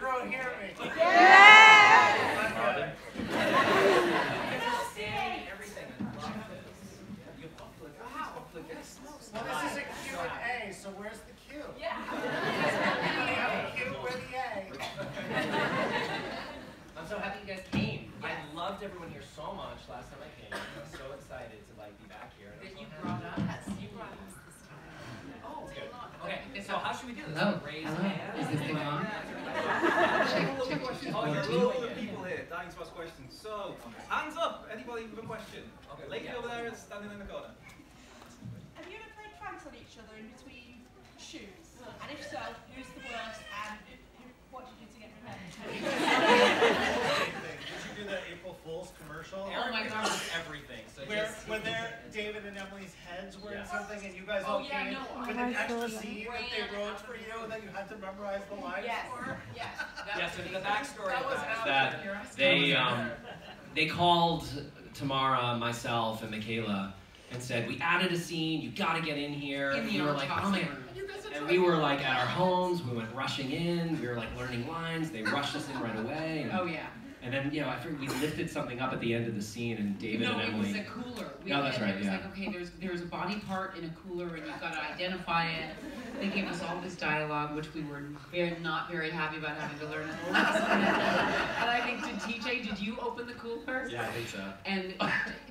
crew hear me? Yeah! Well, this is a Q&A, so where's the Q? Yeah. We have a Q with the A. I'm so happy you guys came. I loved everyone here so much last time I came. I was so excited to be back here. That you brought us. You brought us this time. Oh, good. Okay, so how should we do this? Hello. Raise Hello. hands. Is this thing on? Oh, you're a lot of people here dying to ask questions. So, hands up, anybody with a question. Okay, Lady over there is standing in the corner. Have you ever played pranks on each other in between shoots? And if so, who's the worst and what did you do to get revenge? Did you do the April Fool's commercial? Oh my God, everything. So Where David and Emily's heads were in something, and you guys Oh, all yeah, came no, with I an extra totally scene that they wrote for you that you had to memorize the lines Yes. for? Yes. Yeah, so the backstory That was is out that they called Tamera, myself, and Michaela and said, we added a scene, you gotta get in here. In And the we were like, oh my God. And we were like at our homes, we went rushing in, we were like learning lines, they rushed us in right away. And, Oh yeah. and then, I figured we lifted something up at the end of the scene, and David and Emily. No, it was a cooler. No, that's right, It was like, okay, there's a body part in a cooler, and you've got to identify it. They gave us all this dialogue, which we were not very happy about having to learn at the last minute. And I think, TJ, did you open the cooler? Yeah, I think so. And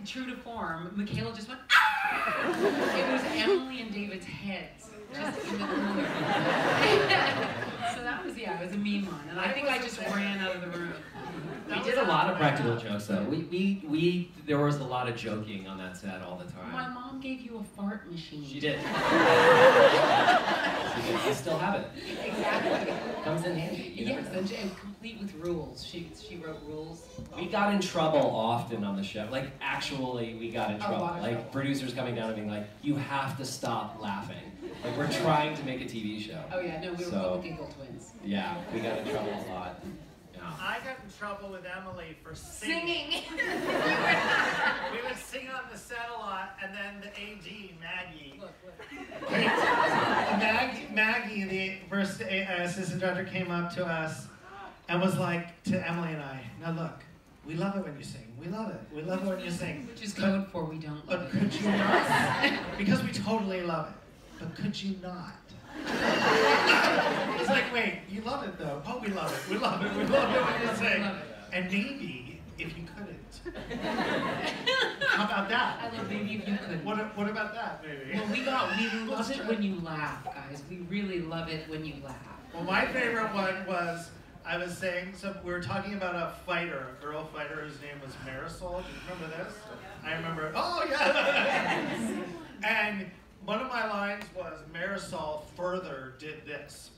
true to form, Michaela just went, ah! It was Emily and David's heads just in the cooler. So that was, it was a mean one. And I think I just ran out of the room. We did a lot of practical jokes, though. There was a lot of joking on that set all the time. My mom gave you a fart machine. She did. I still have it. Exactly. Comes in handy. Yes, and complete with rules. She wrote rules. We got in trouble often on the show. Like, actually, we got in trouble. lot of Like, trouble. producers coming down and being like, you have to stop laughing. Like, we're trying to make a TV show. Oh yeah, no, we were both giggle twins. Yeah, we got in trouble a lot. Yeah. I got in trouble with Emily for singing. Singing. We would sing on the set a lot, and then the AD, Maggie. Look. Maggie, the first assistant director, came up to us and was like to Emily and I, now look, we love it when you sing. We love it. We love it when you sing. Which is code for we don't love But could you not? Because we totally love it. But could you not? It's like, wait, you love it though. Oh, we love it. We love it. We love it when you sing. And maybe if you couldn't. How about that? I love maybe if you could. What about that, maybe? Well, we love it when you laugh, guys. We really love it when you laugh. Well, my favorite one was, I was saying, so we were talking about a fighter, a girl fighter whose name was Marisol. Do you remember this? I remember, oh yeah! And one of my lines was, Marisol further did this.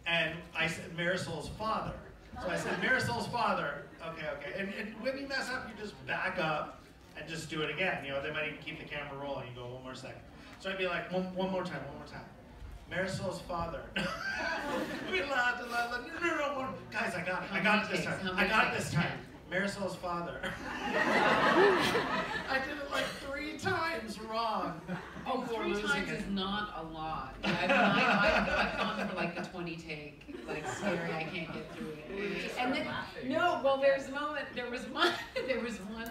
And I said, Marisol's father. So I said, Marisol's father, okay. And when you mess up, you just back up and just do it again. You know, they might even keep the camera rolling. You go, one more second. So I'd be like, one more time. Marisol's father. We laughed and laughed. No. Guys, I got it this time. I got it this time. Marisol's father. I did it like 3 times wrong. Oh, 3 times is not a lot. I've gone for like the 20 take. Like, scary, I can't get through it. And then, no, well, there was one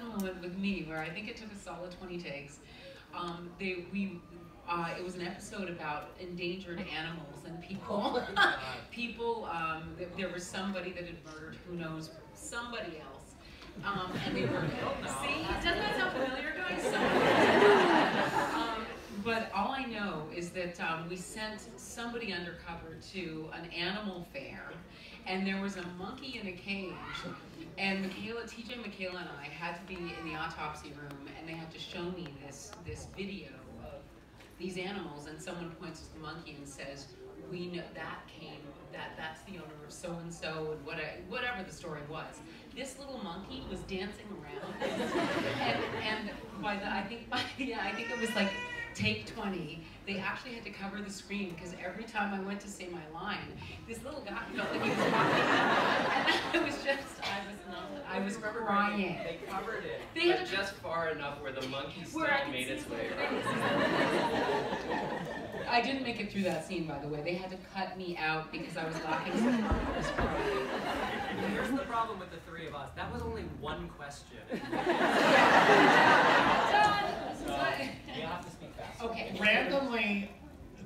moment with me where I think it took a solid 20 takes. It was an episode about endangered animals and people. There was somebody that had murdered, who knows, somebody else. And they were, see, doesn't that sound familiar, guys? But all I know is that we sent somebody undercover to an animal fair, and there was a monkey in a cage, and TJ, Michaela, and I had to be in the autopsy room, and they had to show me this video of these animals, and someone points to the monkey and says, we know that's the owner of so-and-so, and whatever the story was. This little monkey was dancing around, and I think it was like take 20, they actually had to cover the screen because every time I went to say my line, this little guy felt like he was walking, and I was crying. They covered it, They had but just far enough where the monkey still made its way around. I didn't make it through that scene, by the way. They had to cut me out because I was laughing so hard. I was crying. Here's the problem with the three of us. That was only one question. So you have to speak fast. Okay. Randomly,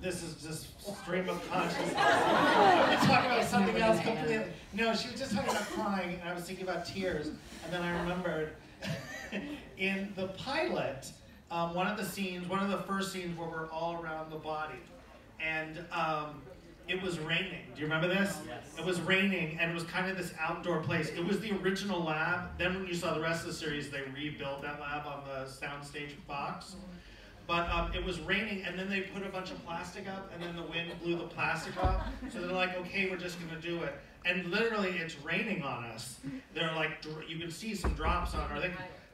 this is just stream of consciousness. I was talking about something else completely. No, she was just talking about crying, and I was thinking about tears, and then I remembered in the pilot, one of the first scenes where we're all around the body, and it was raining. Do you remember this? Yes. It was raining, and it was kind of this outdoor place. It was the original lab. Then when you saw the rest of the series, they rebuilt that lab on the soundstage box. But it was raining, and then they put a bunch of plastic up, and then the wind blew the plastic up. So they're like, okay, we're just gonna do it. And literally, it's raining on us. They're like, you can see some drops on our thing.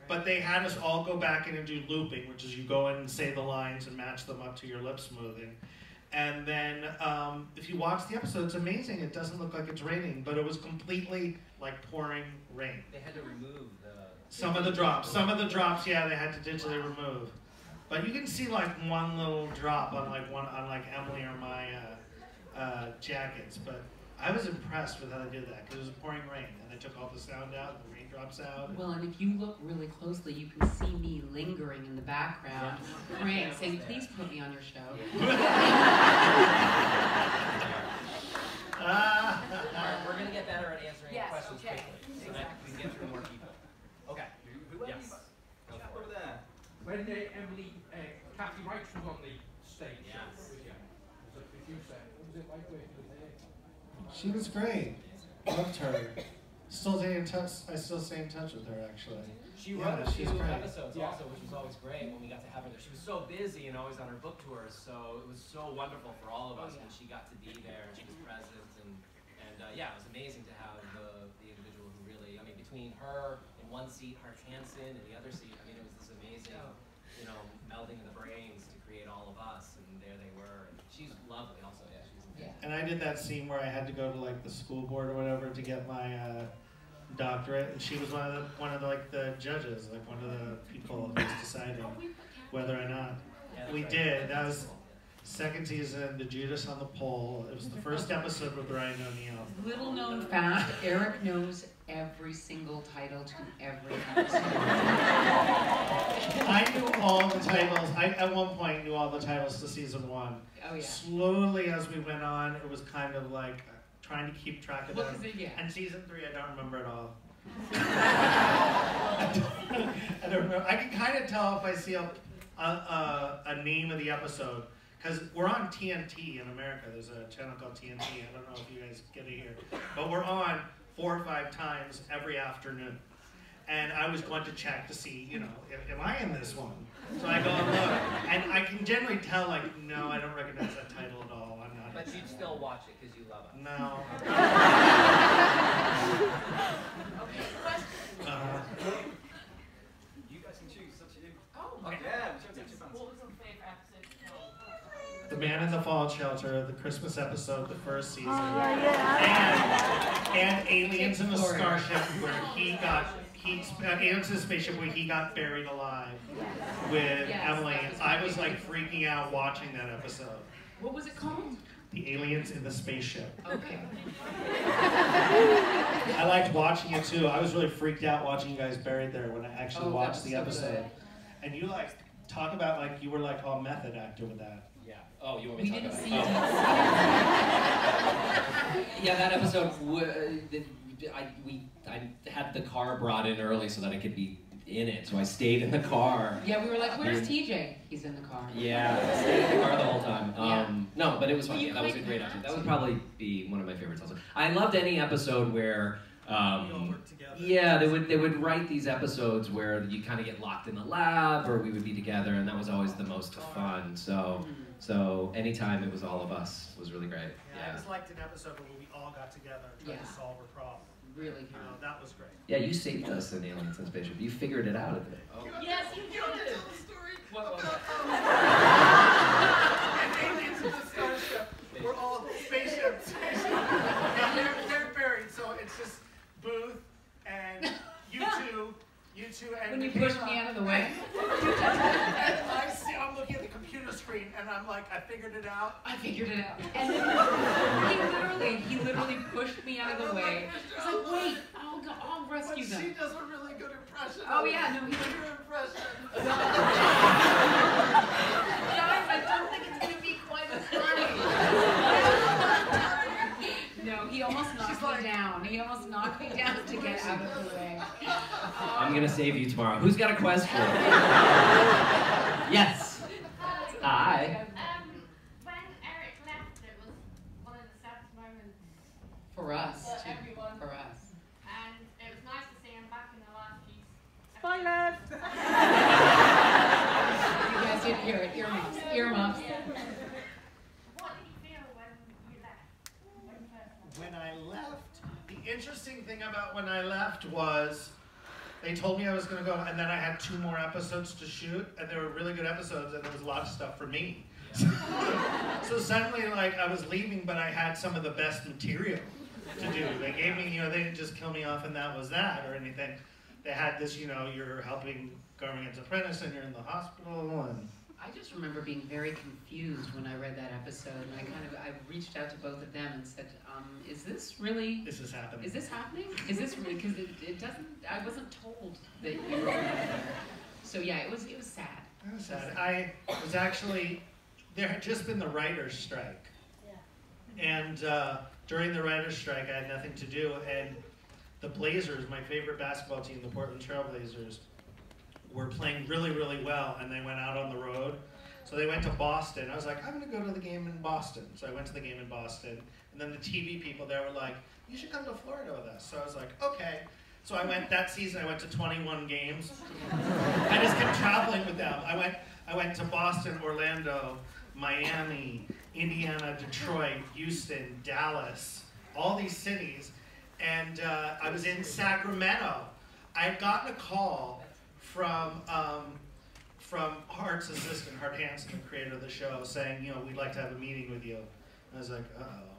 But they had us all go back in and do looping, which is you go in and say the lines and match them up to your lip smoothing. And then if you watch the episode, it's amazing. It doesn't look like it's raining, but it was completely like pouring rain. They had to remove Some of the drops, yeah, they had to digitally remove. But you can see like one little drop on like Emily or my jackets. But I was impressed with how they did that because it was pouring rain and they took all the sound out, the raindrops out. Well, and if you look really closely, you can see me lingering in the background, praying, saying, "Please put me on your show." We're gonna get better at answering questions okay. quickly, so that we can get through more people. Okay. Yes. Go for Over it. there. When Emily, Kathy Wright was on the stage, Yes. with you, was it with you, Seth? What was it like working with her? She was great. Loved her. I still stay in touch with her actually. She wrote a she's few great. episodes also, which was always great when we got to have her there. She was so busy and always on her book tours, so it was so wonderful for all of us when she got to be there and she was present. And yeah, it was amazing to have the individual who really, I mean, between her in one seat, Harsh Hansen in the other seat, I mean, it was this amazing, melding of the brains to create all of us, and there they were. And she's lovely also, yeah, she's amazing. And I did that scene where I had to go to like the school board or whatever to get my doctorate, and she was one of the judges, like one of the people who was deciding whether or not. Yeah, We right. did. That was second season, the Judas on the Pole. It was the first episode with Ryan O'Neal. Little known fact, Eric knows every single title to every episode. I knew all the titles. I, at one point, knew all the titles to season 1. Oh yeah. Slowly, as we went on, it was kind of like trying to keep track of Well, them. 'cause And season 3, I don't remember at all. I don't remember. I can kind of tell if I see a name of the episode. Because we're on TNT in America. There's a channel called TNT. I don't know if you guys get it here. But we're on 4 or 5 times every afternoon. And I was going to check to see, am I in this one? So I go and look. And I can generally tell, like, no, I don't recognize that title at all. I'm not. But you'd still watch it because you love us. No. Okay, question. You guys can choose. It's up to you. Oh, Okay. Yeah, whichever takes your fancy. What was your favorite episode? The Man in the Fallout Shelter, the Christmas episode, the first season. And Aliens in the Starship, where Aliens in the Spaceship, where he got buried alive with Emily. that was I was like freaking out watching that episode. What was it called? The Aliens in the Spaceship. Okay. I liked watching it too. I was really freaked out watching you guys buried there when I actually watched the so episode. good. And you talk about you were like all method actor with that. Yeah. Oh, you want me We to talk didn't about see it? it. Yeah, that episode, I had the car brought in early so that I could be in it, so I stayed in the car. Yeah, we were like, "Where's TJ?" He's in the car. Yeah, I stayed in the car the whole time. Yeah. No, but it was fun. Well, you Yeah, that was a quite great have episode. That to. would probably be one of my favorites also. I loved any episode where We all work together. yeah, they would write these episodes where you kind of get locked in the lab, or we would be together, and that was always the most fun. So anytime it was all of us was really great. I just liked an episode where we all got together and tried to solve a problem. Really fun. That was great. Yeah, you saved us in Aliens in Spaceship. You figured it out. Yes, you did. Aliens in the Starship. We're all spaceships. They're buried, so it's just Booth and you two, and When you pushed me out of the way. I'm looking at the computer screen, and I'm like, I figured it out. I figured it out. And then he literally pushed me out of the way. I was like, wait, rescue them. She does a really good impression. Oh yeah, no, he Your impression. Guys, I don't think it's gonna be quite as funny. No, he almost knocked me down. He almost knocked me down to get out of the way. I'm gonna save you tomorrow. Who's got a question? Yes. Hi. When Eric left, it was one of the saddest moments For us, for too. everyone. For us. And it was nice to see him back in the last piece. Spoilers! You guys didn't hear it. Earmuffs. Earmuffs. What did you feel when you left? When you first left? When I left, the interesting thing about when I left was they told me I was going to go, and then I had 2 more episodes to shoot, and they were really good episodes, and there was a lot of stuff for me. So suddenly, like, I was leaving, but I had some of the best material to do. They gave me, they didn't just kill me off and that was that or anything. They had this, you're helping government apprentice and you're in the hospital and... I just remember being very confused when I read that episode, and I reached out to both of them and said, is this really... This is happening. Is this happening? Is this really... Because it doesn't... I wasn't told that you were going to be there. So yeah, it was sad. It was sad. I was actually... There had just been the writer's strike. Yeah. And during the writer's strike, I had nothing to do, and the Blazers, my favorite basketball team, the Portland Trail Blazers, were playing really, really well, and they went out on the road. So they went to Boston. I was like, I'm going to go to the game in Boston. So I went to the game in Boston, and then the TV people there were like, you should come to Florida with us. So I was like, okay. So I went, that season, I went to 21 games. I just kept traveling with them. I went to Boston, Orlando, Miami, Indiana, Detroit, Houston, Dallas, all these cities. And I was in Sacramento. I had gotten a call from Hart's assistant, Hart Hansen, the creator of the show, saying, we'd like to have a meeting with you. I was like, uh-oh.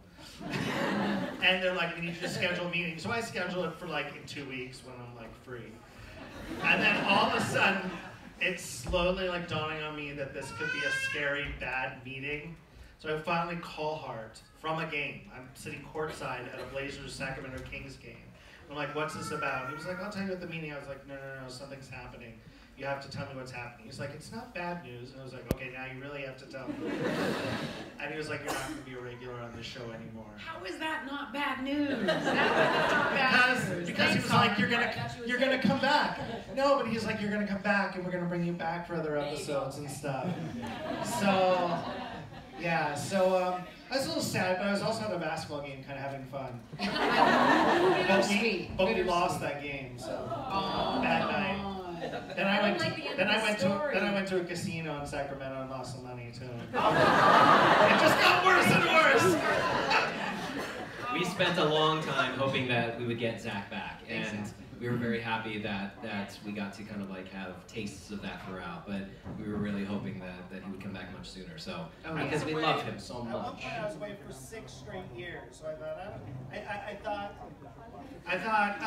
And they're like, we need you to schedule a meeting. So I scheduled it for like in 2 weeks when I'm like free. And then all of a sudden, it's slowly like dawning on me that this could be a scary, bad meeting. So I finally call Hart from a game. I'm sitting courtside at a Blazers Sacramento Kings game. I'm like, what's this about? He was like, I'll tell you at the meeting. I was like, no, something's happening. You have to tell me what's happening. He's like, it's not bad news. And I was like, okay, now you really have to tell me. And he was like, you're not going to be a regular on the show anymore. How is that not bad news? That's not bad news. Because he was like, you're gonna come back. No, but he's like, you're gonna come back, and we're gonna bring you back for other episodes and stuff. So, yeah. So I was a little sad, but I was also at a basketball game, kind of having fun. But we lost that game, so bad night. Then I went to a casino in Sacramento and lost some money too. It just got worse and worse. We spent a long time hoping that we would get Zach back, and we were very happy that we got to kind of like have tastes of that throughout. But we were really hoping that he would come back much sooner. So because we love him so much. At one point, I was away for 6 straight years, so I thought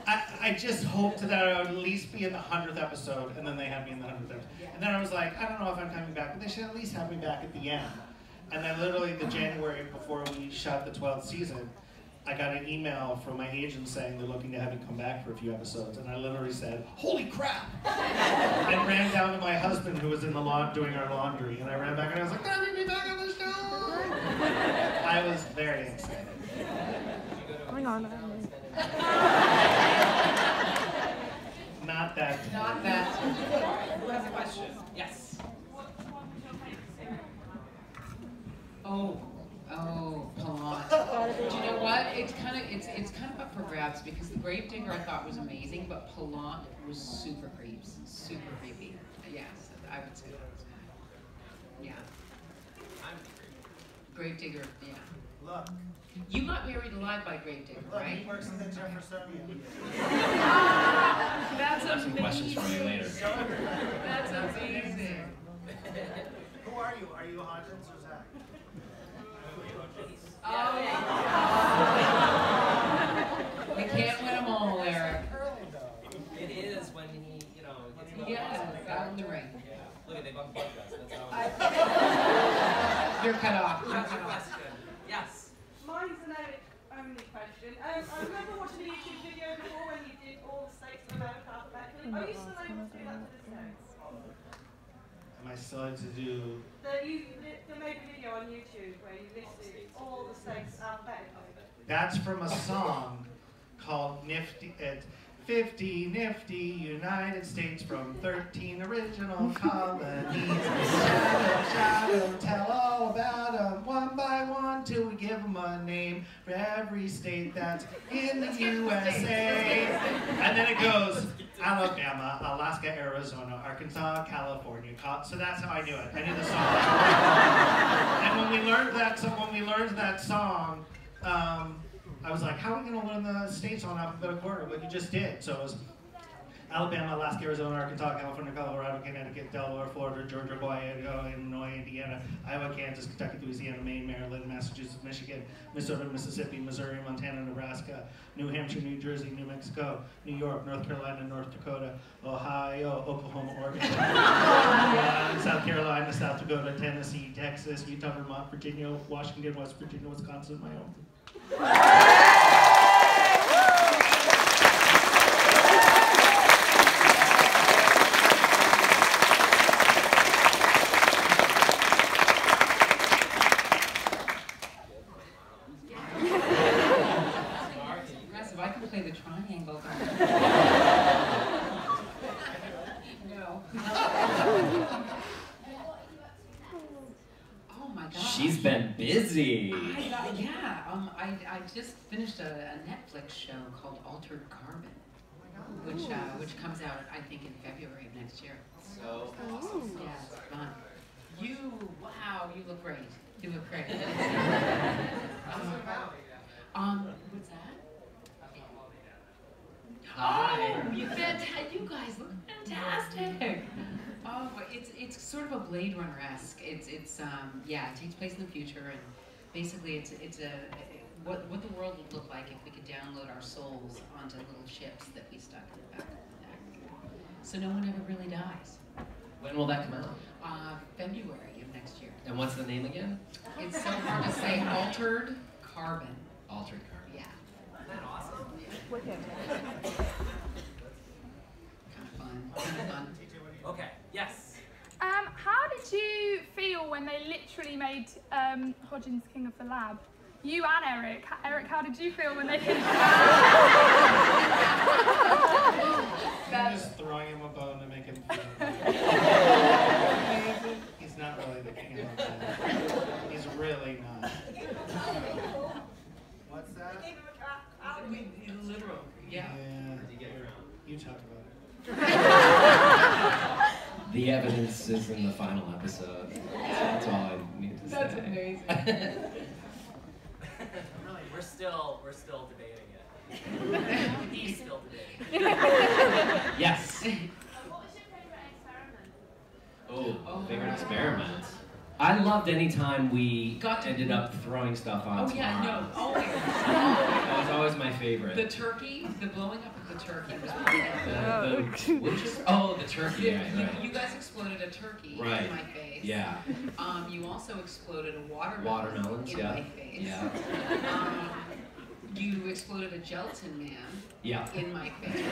I just hoped that I would at least be in the 100th episode, and then they had me in the 100th episode. And then I was like, I don't know if I'm coming back, but they should at least have me back at the end. And then literally the January before we shot the 12th season, I got an email from my agent saying they're looking to have me come back for a few episodes. And I literally said, holy crap! And ran down to my husband who was in the lawn doing our laundry. And I ran back and I was like, they're me back on the show! I was very excited. Hang on. Not Not that. that. Who has a question? Yes. Oh, Palant. Do you know what? It's kind of up for grabs because the Gravedigger I thought was amazing, but Palant was super creepy. Yes, I would say that was good. Yeah. Gravedigger, yeah. look, You got married alive by Gravedigger, look, right? he works in the Jeffersonian. That's I have some questions for you later. That's amazing. Who are you? Are you Hodgins or Zach? Oh. We can't win them all, Eric. Early though. It is when he, gets Yeah, out in the ring. Yeah. Look at they bumped us. That's how it is. You're cut off. You're What's cut your off. question? Yes. Mine's an Eric only question. question. I remember watching a YouTube video before when you did all the states of America alphabetically. Are you still able to do that to this day? Am I still able to do? They made a video on YouTube where you listed all the states alphabetically. That's from a song called Nifty. 50 nifty United States from 13 original colonies. Shadow, tell all about them one by one till we give them a name for every state that's in the USA. And then it goes Alabama, Alaska, Arizona, Arkansas, California. So that's how I knew it. I knew the song. And when we learned that song, I was like, how are we going to learn the states on alphabetical order? But you just did. So it was Alabama, Alaska, Arizona, Arkansas, California, Colorado, Connecticut, Delaware, Florida, Georgia, Hawaii, Illinois, Indiana, Iowa, Kansas, Kentucky, Louisiana, Maine, Maryland, Massachusetts, Michigan, Minnesota, Mississippi, Missouri, Montana, Nebraska, New Hampshire, New Jersey, New Mexico, New York, North Carolina, North Dakota, Ohio, Oklahoma, Oregon, South Carolina, South Dakota, Tennessee, Texas, Utah, Vermont, Virginia, Washington, West Virginia, Wisconsin, Wyoming. Impressive. I can play the triangle. No. Oh my gosh. She's been busy. I just finished a Netflix show called Altered Carbon, which comes out, I think, in February of next year. So awesome. Yeah, it's fun. Wow, you look great. You look great. What's that? Hi. Oh, you guys look fantastic. Oh, it's sort of a Blade Runner-esque. It takes place in the future, and basically it's what the world would look like if we could download our souls onto little chips that we stuck in the back of the neck. So no one ever really dies. When will that come out? February of next year. And what's the name again? It's so hard to say. Altered Carbon. Altered Carbon. Yeah. Isn't that awesome? Kind of fun. Okay, yes. How did you feel when they literally made Hodgins king of the lab? You and Eric. Eric, how did you feel when they did I'm just throwing him a bone to make him feel. He's not really the king of the lab. He's really not. What's that? Literal. Yeah. You talk about it. The evidence is in the final episode. That's all I need to say. That's amazing. Really, we're still debating it. He's still debating it. Yes. What was your favorite experiment? Oh, favorite experiment. I loved any time we ended up throwing stuff on Oh yeah, Mars. no, always. That was always my favorite. The turkey, the blowing up of the turkey was pretty the turkey. Right. You guys exploded a turkey Right. in my face. Yeah. You also exploded a watermelon Watermelons, in yeah. my face. Yeah. You exploded a gelatin man Yeah. in my face.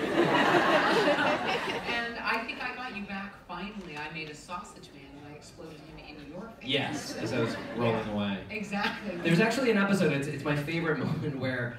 And I think I got you back finally. I made a sausage man and I exploded him in your face. Yes, as I was rolling away. Exactly. There's actually an episode, it's my favorite moment where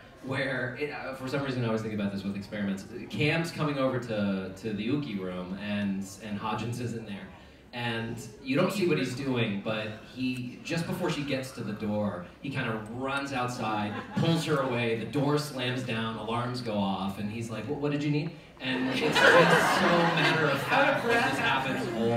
for some reason I was thinking about this with experiments. Cam's coming over to the Uki room and Hodgins is in there. And you don't see what he's doing, but he, just before she gets to the door, he kind of runs outside, pulls her away, the door slams down, alarms go off, and he's like, what did you need? And it's so matter of fact, this happens all